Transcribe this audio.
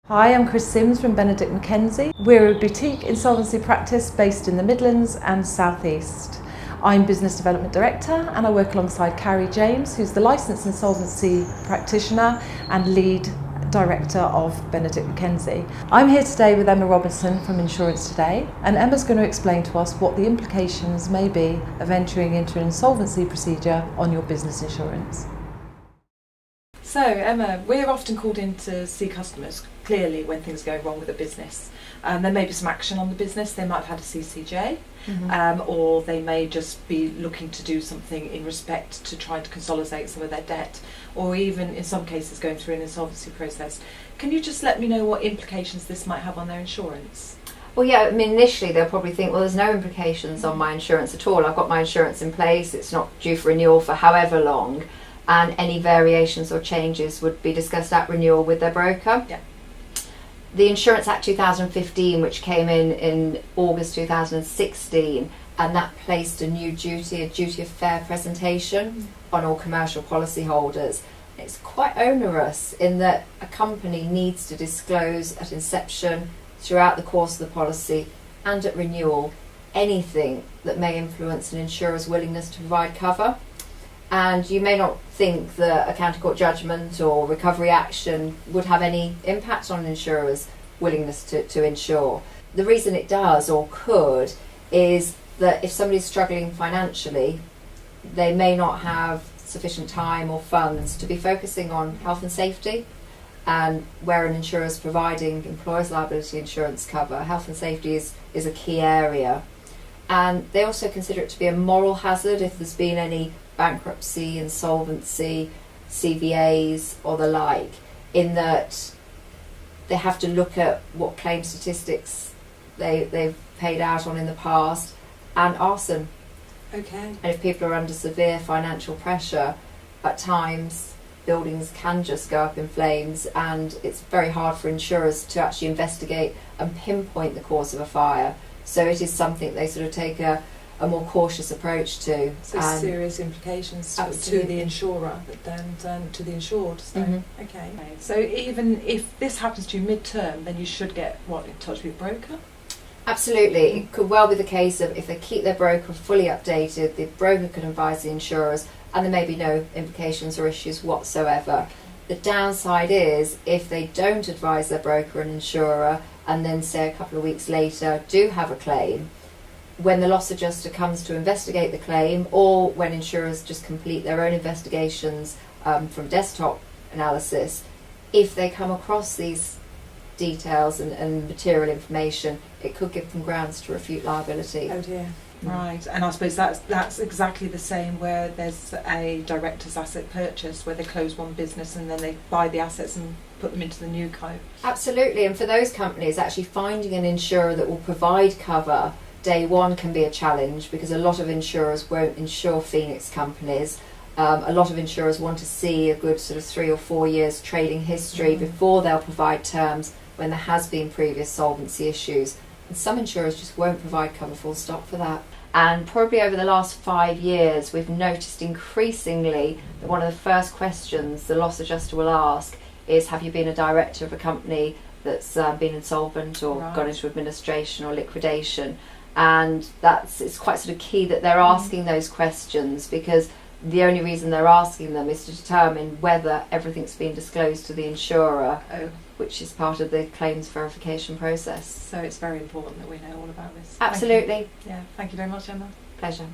Hi, I'm Chris Sims from Benedict Mackenzie. We're a boutique insolvency practice based in the Midlands and South East. I'm Business Development Director and I work alongside Carrie James, who's the licensed insolvency practitioner and lead director of Benedict Mackenzie. I'm here today with Emma Robinson from Insurance Today, and Emma's going to explain to us what the implications may be of entering into an insolvency procedure on your business insurance. So Emma, we're often called in to see customers clearly when things go wrong with a business. There may be some action on the business, they might have had a CCJ, or they may just be looking to do something in respect to try to consolidate some of their debt, or even in some cases going through an insolvency process. Can you just let me know what implications this might have on their insurance? Well, yeah, I mean, initially they'll probably think, well, there's no implications on my insurance at all. I've got my insurance in place, it's not due for renewal for however long, and any variations or changes would be discussed at renewal with their broker. Yeah. The Insurance Act 2015, which came in August 2016, and that placed a new duty, a duty of fair presentation on all commercial policyholders. It's quite onerous in that a company needs to disclose at inception, throughout the course of the policy, and at renewal, anything that may influence an insurer's willingness to provide cover. And you may not think that a county court judgment or recovery action would have any impact on an insurer's willingness to insure. The reason it does or could is that if somebody's struggling financially, they may not have sufficient time or funds to be focusing on health and safety. And where an insurer is providing employer's liability insurance cover, health and safety is a key area. And they also consider it to be a moral hazard if there's been any bankruptcy, insolvency, CVAs or the like, in that they have to look at what claim statistics they've paid out on in the past, and arson. Okay. And if people are under severe financial pressure, at times buildings can just go up in flames, and it's very hard for insurers to actually investigate and pinpoint the cause of a fire. So it is something they sort of take a more cautious approach to. So serious implications to the insurer than to the insured. So, okay. So even if this happens to you mid-term, then you should get in touch with your broker? Absolutely. It could well be the case of if they keep their broker fully updated, the broker can advise the insurers and there may be no implications or issues whatsoever. The downside is if they don't advise their broker and insurer and then say a couple of weeks later do have a claim, when the loss adjuster comes to investigate the claim, or when insurers just complete their own investigations from desktop analysis, if they come across these details and material information, it could give them grounds to refute liability. Oh dear. Right, and I suppose that's exactly the same where there's a director's asset purchase where they close one business and then they buy the assets and put them into the new co. Absolutely, and for those companies, actually finding an insurer that will provide cover day one can be a challenge, because a lot of insurers won't insure Phoenix companies. A lot of insurers want to see a good sort of 3 or 4 years trading history before they'll provide terms when there has been previous solvency issues. And some insurers just won't provide cover full stop for that. And probably over the last 5 years, we've noticed increasingly that one of the first questions the loss adjuster will ask is, have you been a director of a company that's been insolvent or gone into administration or liquidation? And it's quite sort of key that they're asking those questions, because the only reason they're asking them is to determine whether everything's been disclosed to the insurer, which is part of the claims verification process. So it's very important that we know all about this. Absolutely. Thank you very much, Emma. Pleasure.